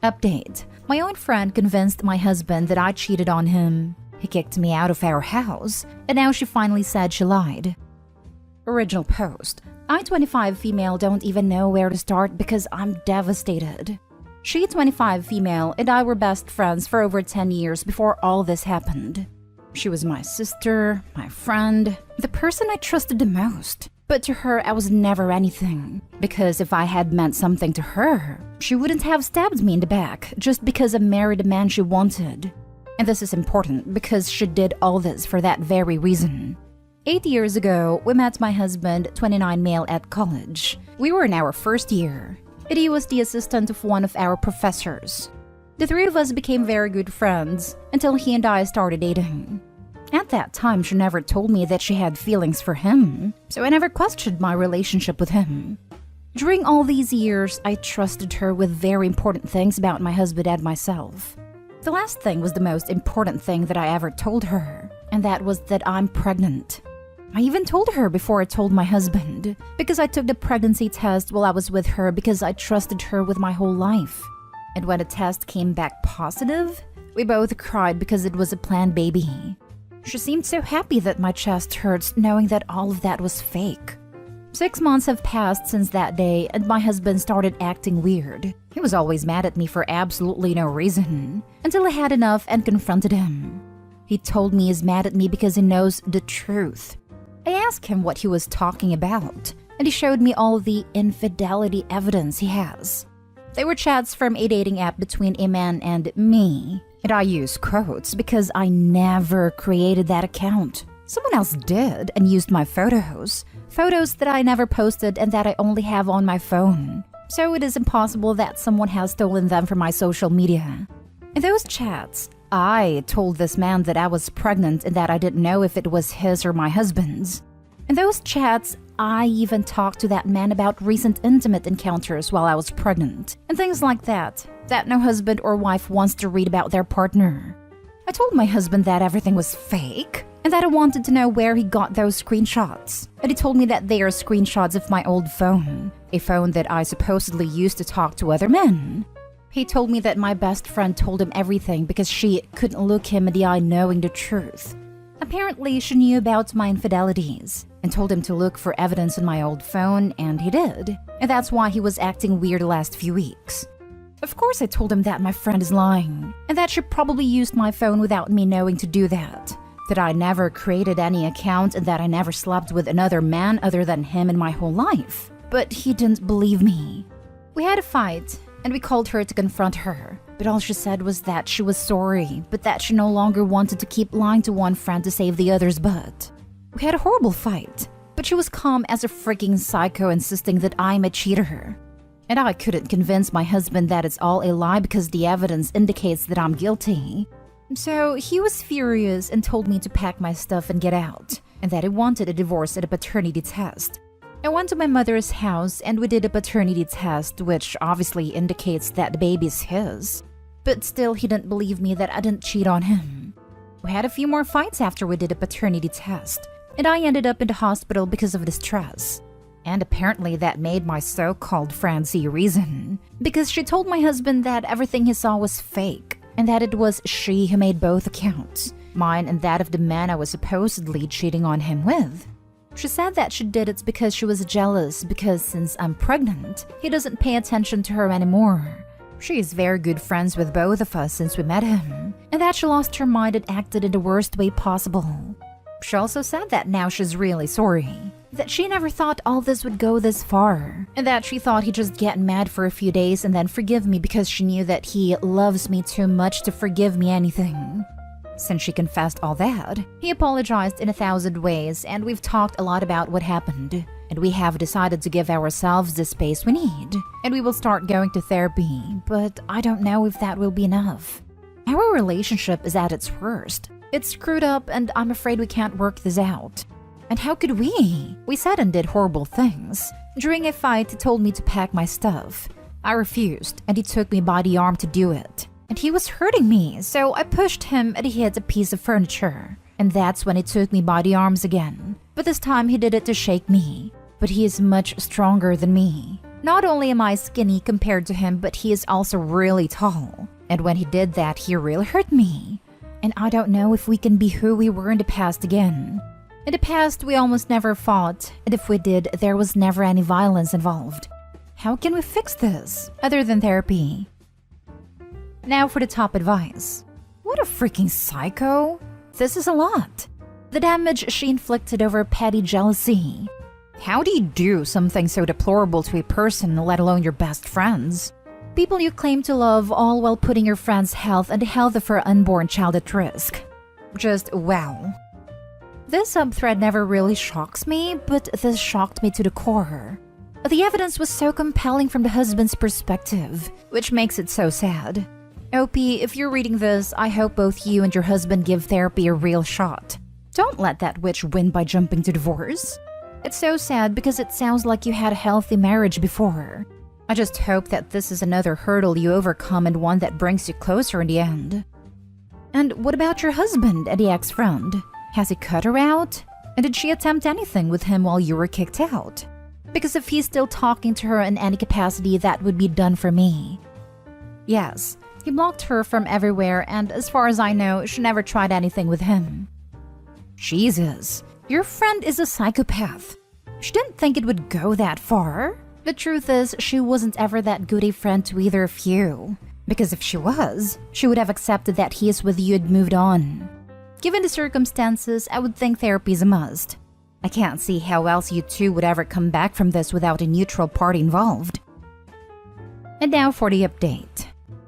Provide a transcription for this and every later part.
Update. My own friend convinced my husband that I cheated on him. He kicked me out of our house, and now she finally said she lied. Original post. I, 25 female, don't even know where to start because I'm devastated. She, 25 female, and I were best friends for over 10 years before all this happened. She was my sister, my friend, the person I trusted the most. But to her, I was never anything. Because if I had meant something to her, she wouldn't have stabbed me in the back just because I married a man she wanted. And this is important because she did all this for that very reason. 8 years ago, we met my husband, 29 male, at college. We were in our first year, and he was the assistant of one of our professors. The three of us became very good friends until he and I started dating. At that time, she never told me that she had feelings for him, so I never questioned my relationship with him. During all these years, I trusted her with very important things about my husband and myself. The last thing was the most important thing that I ever told her, and that was that I'm pregnant. I even told her before I told my husband, because I took the pregnancy test while I was with her because I trusted her with my whole life. And when the test came back positive, we both cried because it was a planned baby. She seemed so happy that my chest hurts knowing that all of that was fake. 6 months have passed since that day and my husband started acting weird. He was always mad at me for absolutely no reason, until I had enough and confronted him. He told me he's mad at me because he knows the truth. I asked him what he was talking about, and he showed me all the infidelity evidence he has. They were chats from a dating app between a man and me. And I use quotes because I never created that account. Someone else did and used my photos. Photos that I never posted and that I only have on my phone. So it is impossible that someone has stolen them from my social media. In those chats, I told this man that I was pregnant and that I didn't know if it was his or my husband's. In those chats, I even talked to that man about recent intimate encounters while I was pregnant, and things like that no husband or wife wants to read about their partner. I told my husband that everything was fake, and that I wanted to know where he got those screenshots. And he told me that they are screenshots of my old phone, a phone that I supposedly used to talk to other men. He told me that my best friend told him everything because she couldn't look him in the eye knowing the truth. Apparently, she knew about my infidelities and told him to look for evidence on my old phone, and he did. And that's why he was acting weird the last few weeks. Of course, I told him that my friend is lying, and that she probably used my phone without me knowing to do that. That I never created any account and that I never slept with another man other than him in my whole life. But he didn't believe me. We had a fight, and we called her to confront her. But all she said was that she was sorry, but that she no longer wanted to keep lying to one friend to save the other's butt. We had a horrible fight, but she was calm as a freaking psycho, insisting that I'm a cheater. And I couldn't convince my husband that it's all a lie because the evidence indicates that I'm guilty. So he was furious and told me to pack my stuff and get out, and that he wanted a divorce and a paternity test. I went to my mother's house and we did a paternity test, which obviously indicates that the baby's his. But still, he didn't believe me that I didn't cheat on him. We had a few more fights after we did a paternity test, and I ended up in the hospital because of the stress. And apparently that made my so-called friend see reason, because she told my husband that everything he saw was fake, and that it was she who made both accounts, mine and that of the man I was supposedly cheating on him with. She said that she did it because she was jealous because since I'm pregnant, he doesn't pay attention to her anymore. She is very good friends with both of us since we met him, and that she lost her mind and acted in the worst way possible. She also said that now she's really sorry, that she never thought all this would go this far, and that she thought he'd just get mad for a few days and then forgive me because she knew that he loves me too much to forgive me anything. Since she confessed all that, he apologized in 1,000 ways, and we've talked a lot about what happened. And we have decided to give ourselves the space we need, and we will start going to therapy, but I don't know if that will be enough. Our relationship is at its worst. It's screwed up, and I'm afraid we can't work this out. And how could we? We said and did horrible things. During a fight, he told me to pack my stuff. I refused, and he took me by the arm to do it. And he was hurting me, so I pushed him and he hit a piece of furniture. And that's when he took me by the arms again. But this time he did it to shake me. But he is much stronger than me. Not only am I skinny compared to him, but he is also really tall. And when he did that, he really hurt me. And I don't know if we can be who we were in the past again. In the past, we almost never fought, and if we did, there was never any violence involved. How can we fix this, other than therapy? Now for the top advice. What a freaking psycho! This is a lot. The damage she inflicted over petty jealousy. How do you do something so deplorable to a person, let alone your best friends? People you claim to love, all while putting your friend's health and the health of her unborn child at risk. Just wow. This subthread never really shocks me, but this shocked me to the core. The evidence was so compelling from the husband's perspective, which makes it so sad. OP, if you're reading this, I hope both you and your husband give therapy a real shot. Don't let that witch win by jumping to divorce. It's so sad because it sounds like you had a healthy marriage before. I just hope that this is another hurdle you overcome and one that brings you closer in the end. And what about your husband and the ex-friend? Has he cut her out? And did she attempt anything with him while you were kicked out? Because if he's still talking to her in any capacity, that would be done for me. Yes, he blocked her from everywhere, and as far as I know, she never tried anything with him. Jesus, your friend is a psychopath. She didn't think it would go that far. The truth is, she wasn't ever that good a friend to either of you. Because if she was, she would have accepted that he is with you and moved on. Given the circumstances, I would think therapy is a must. I can't see how else you two would ever come back from this without a neutral party involved. And now for the update.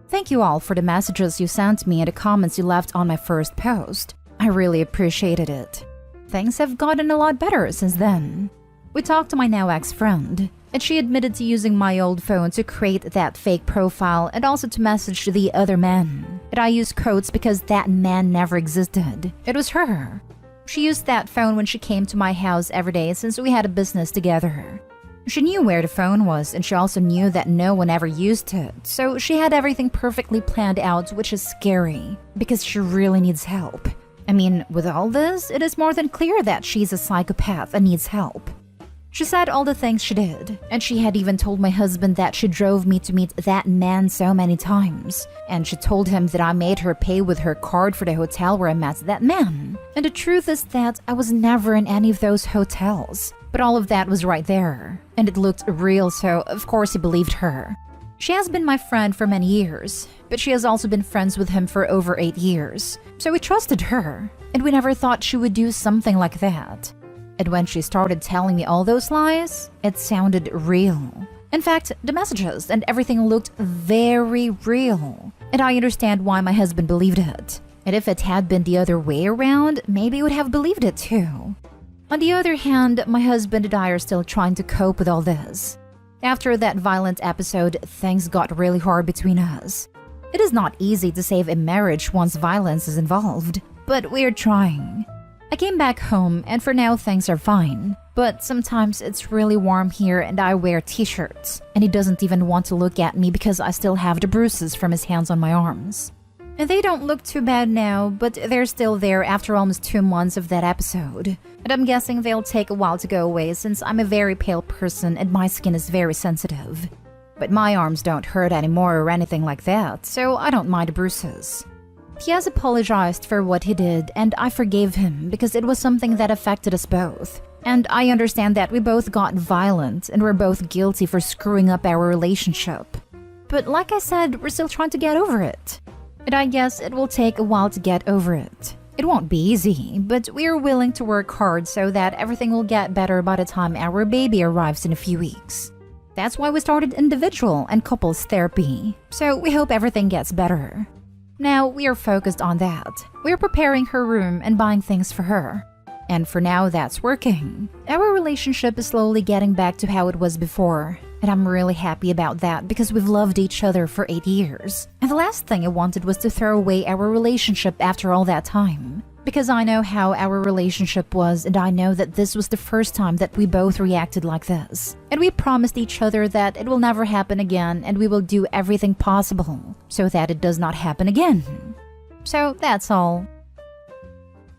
Thank you all for the messages you sent me and the comments you left on my first post. I really appreciated it. Things have gotten a lot better since then. We talked to my now ex-friend, and she admitted to using my old phone to create that fake profile and also to message the other man. And I used quotes because that man never existed. It was her. She used that phone when she came to my house every day since we had a business together. She knew where the phone was, and she also knew that no one ever used it, so she had everything perfectly planned out, which is scary, because she really needs help. I mean, with all this, it is more than clear that she's a psychopath and needs help. She said all the things she did, and she had even told my husband that she drove me to meet that man so many times. And she told him that I made her pay with her card for the hotel where I met that man. And the truth is that I was never in any of those hotels. But all of that was right there, and it looked real, so of course he believed her. She has been my friend for many years, but she has also been friends with him for over 8 years. So we trusted her, and we never thought she would do something like that. And when she started telling me all those lies, it sounded real. In fact, the messages and everything looked very real. And I understand why my husband believed it. And if it had been the other way around, maybe he would have believed it too. On the other hand, my husband and I are still trying to cope with all this. After that violent episode, things got really hard between us. It is not easy to save a marriage once violence is involved, but we're trying. I came back home, and for now things are fine. But sometimes it's really warm here and I wear t-shirts, and he doesn't even want to look at me because I still have the bruises from his hands on my arms. And they don't look too bad now, but they're still there after almost 2 months of that episode. And I'm guessing they'll take a while to go away since I'm a very pale person and my skin is very sensitive. But my arms don't hurt anymore or anything like that, so I don't mind the bruises. He has apologized for what he did, and I forgave him because it was something that affected us both. And I understand that we both got violent and we're both guilty for screwing up our relationship. But like I said, we're still trying to get over it. And I guess it will take a while to get over it. It won't be easy, but we are willing to work hard so that everything will get better by the time our baby arrives in a few weeks. That's why we started individual and couples therapy, so we hope everything gets better. Now we are focused on that. We are preparing her room and buying things for her. And for now, that's working. Our relationship is slowly getting back to how it was before. And I'm really happy about that because we've loved each other for 8 years. And the last thing I wanted was to throw away our relationship after all that time. Because I know how our relationship was, and I know that this was the first time that we both reacted like this. And we promised each other that it will never happen again, and we will do everything possible so that it does not happen again. So that's all.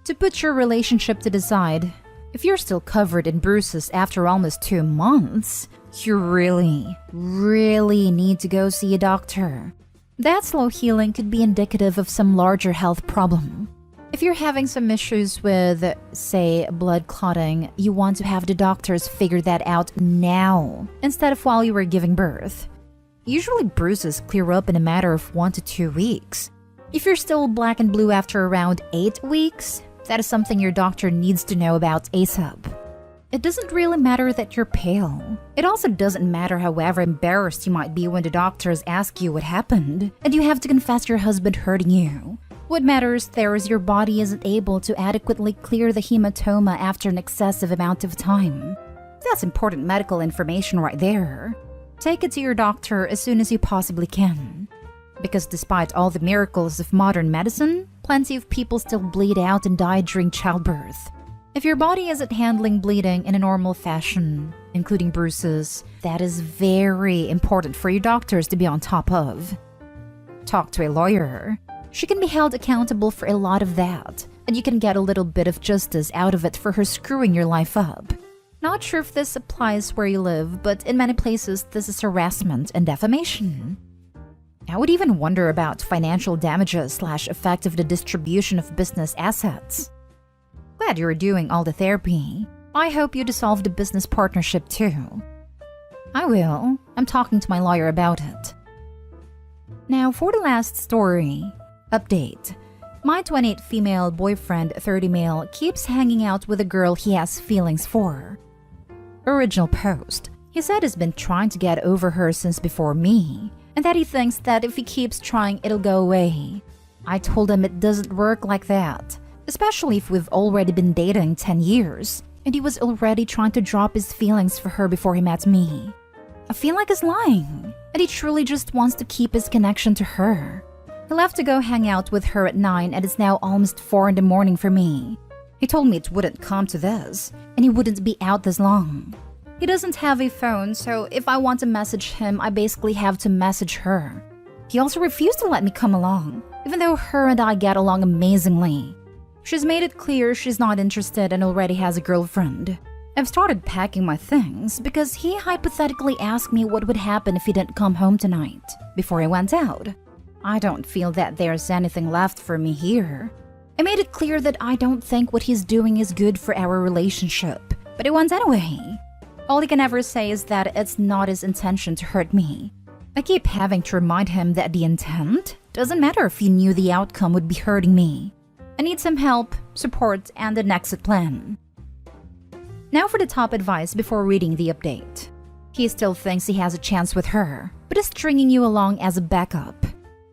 To put your relationship to the side, if you're still covered in bruises after almost 2 months, You really need to go see a doctor. That slow healing could be indicative of some larger health problem. If you're having some issues with, say, blood clotting, you want to have the doctors figure that out now, instead of while you were giving birth. Usually bruises clear up in a matter of 1 to 2 weeks. If you're still black and blue after around 8 weeks, that is something your doctor needs to know about ASAP. It doesn't really matter that you're pale. It also doesn't matter however embarrassed you might be when the doctors ask you what happened, and you have to confess your husband hurting you. What matters there is your body isn't able to adequately clear the hematoma after an excessive amount of time. That's important medical information right there. Take it to your doctor as soon as you possibly can. Because despite all the miracles of modern medicine, plenty of people still bleed out and die during childbirth. If your body isn't handling bleeding in a normal fashion, including bruises, that is very important for your doctors to be on top of. Talk to a lawyer. She can be held accountable for a lot of that, and you can get a little bit of justice out of it for her screwing your life up. Not sure if this applies where you live, but in many places this is harassment and defamation. I would even wonder about financial damages / effect of the distribution of business assets. Glad you're doing all the therapy. I hope you dissolve the business partnership too. I will. I'm talking to my lawyer about it. Now for the last story. Update. My 28 female boyfriend, 30 male, keeps hanging out with a girl he has feelings for. Original post. He said he's been trying to get over her since before me, and that he thinks that if he keeps trying, it'll go away. I told him it doesn't work like that, especially if we've already been dating 10 years, and he was already trying to drop his feelings for her before he met me. I feel like he's lying, and he truly just wants to keep his connection to her. He left to go hang out with her at 9 and it's now almost 4 in the morning for me. He told me it wouldn't come to this, and he wouldn't be out this long. He doesn't have a phone, so if I want to message him, I basically have to message her. He also refused to let me come along, even though her and I get along amazingly. She's made it clear she's not interested and already has a girlfriend. I've started packing my things because he hypothetically asked me what would happen if he didn't come home tonight, before he went out. I don't feel that there's anything left for me here. I made it clear that I don't think what he's doing is good for our relationship, but he went anyway. All he can ever say is that it's not his intention to hurt me. I keep having to remind him that the intent doesn't matter if he knew the outcome would be hurting me. I need some help, support, and an exit plan. Now for the top advice before reading the update. He still thinks he has a chance with her, but is stringing you along as a backup.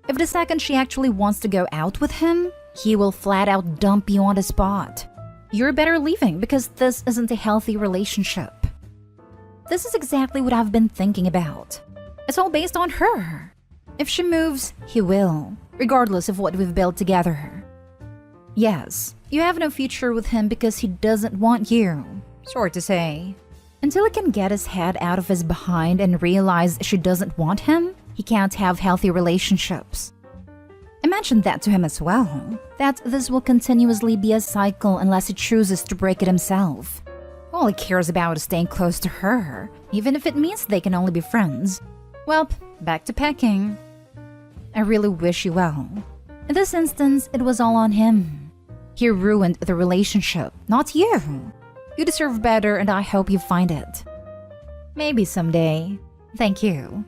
If the second she actually wants to go out with him, he will flat out dump you on the spot. You're better leaving because this isn't a healthy relationship. This is exactly what I've been thinking about. It's all based on her. If she moves, he will, regardless of what we've built together. Yes, you have no future with him because he doesn't want you. Sorry to say. Until he can get his head out of his behind and realize she doesn't want him, he can't have healthy relationships. I mentioned that to him as well, that this will continuously be a cycle unless he chooses to break it himself. All he cares about is staying close to her, even if it means they can only be friends. Well, back to packing. I really wish you well. In this instance, it was all on him. He ruined the relationship, not you. You deserve better and I hope you find it. Maybe someday. Thank you.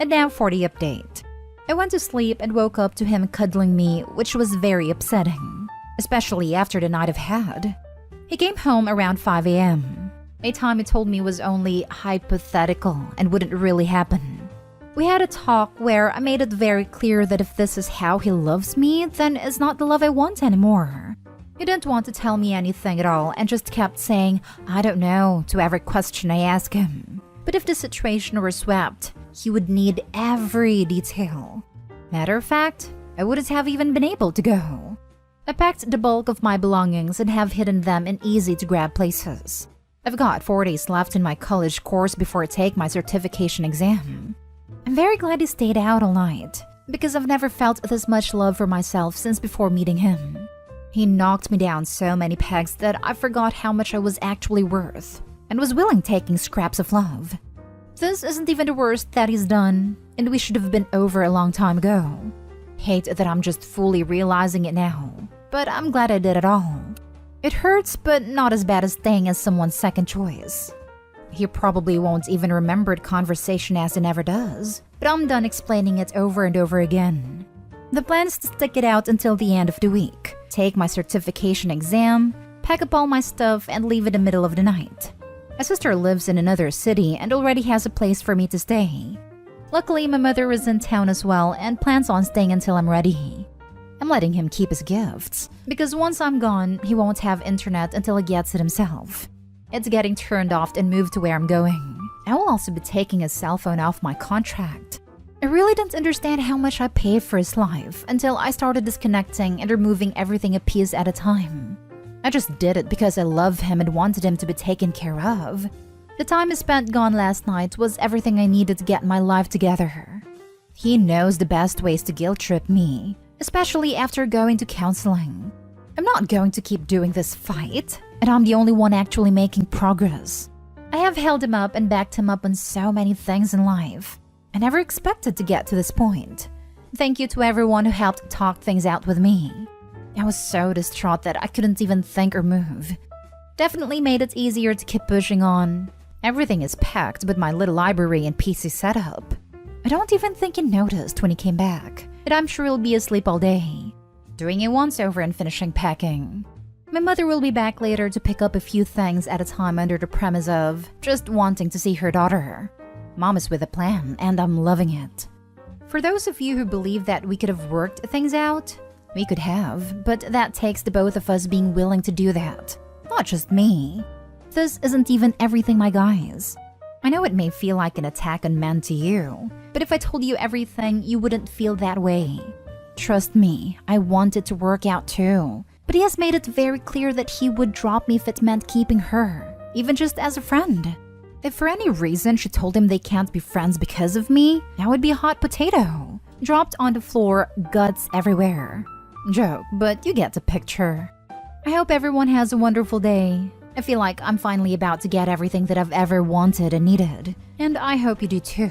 And now for the update. I went to sleep and woke up to him cuddling me, which was very upsetting, especially after the night I've had. He came home around 5 a.m., a time he told me was only hypothetical and wouldn't really happen. We had a talk where I made it very clear that if this is how he loves me, then it's not the love I want anymore. He didn't want to tell me anything at all and just kept saying, I don't know, to every question I asked him. But if the situation were swept, he would need every detail. Matter of fact, I wouldn't have even been able to go. I packed the bulk of my belongings and have hidden them in easy-to-grab places. I've got 4 days left in my college course before I take my certification exam. I'm very glad he stayed out all night, because I've never felt this much love for myself since before meeting him. He knocked me down so many pegs that I forgot how much I was actually worth. and was willing taking scraps of love. This isn't even the worst that he's done, and we should have been over a long time ago. Hate that I'm just fully realizing it now, but I'm glad I did it all. It hurts, but not as bad as staying as someone's second choice. He probably won't even remember the conversation as he never does, but I'm done explaining it over and over again. The plan is to stick it out until the end of the week, take my certification exam, pack up all my stuff, and leave in the middle of the night. My sister lives in another city and already has a place for me to stay. Luckily, my mother is in town as well and plans on staying until I'm ready. I'm letting him keep his gifts, because once I'm gone, he won't have internet until he gets it himself. It's getting turned off and moved to where I'm going. I will also be taking his cell phone off my contract. I really didn't understand how much I paid for his life until I started disconnecting and removing everything a piece at a time. I just did it because I love him and wanted him to be taken care of. The time I spent gone last night was everything I needed to get my life together. He knows the best ways to guilt trip me, especially after going to counseling. I'm not going to keep doing this fight, and I'm the only one actually making progress. I have held him up and backed him up on so many things in life. I never expected to get to this point. Thank you to everyone who helped talk things out with me. I was so distraught that I couldn't even think or move. Definitely made it easier to keep pushing on. Everything is packed but my little library and PC setup. I don't even think he noticed when he came back, and I'm sure he'll be asleep all day. Doing a once-over and finishing packing. My mother will be back later to pick up a few things at a time under the premise of just wanting to see her daughter. Mom is with a plan, and I'm loving it. For those of you who believe that we could have worked things out, we could have, but that takes the both of us being willing to do that. Not just me. This isn't even everything, my guys. I know it may feel like an attack on men to you, but if I told you everything, you wouldn't feel that way. Trust me, I want it to work out too, but he has made it very clear that he would drop me if it meant keeping her, even just as a friend. If for any reason she told him they can't be friends because of me, I would be a hot potato, dropped on the floor, guts everywhere. Joke, but you get the picture. I hope everyone has a wonderful day. I feel like I'm finally about to get everything that I've ever wanted and needed, and I hope you do too.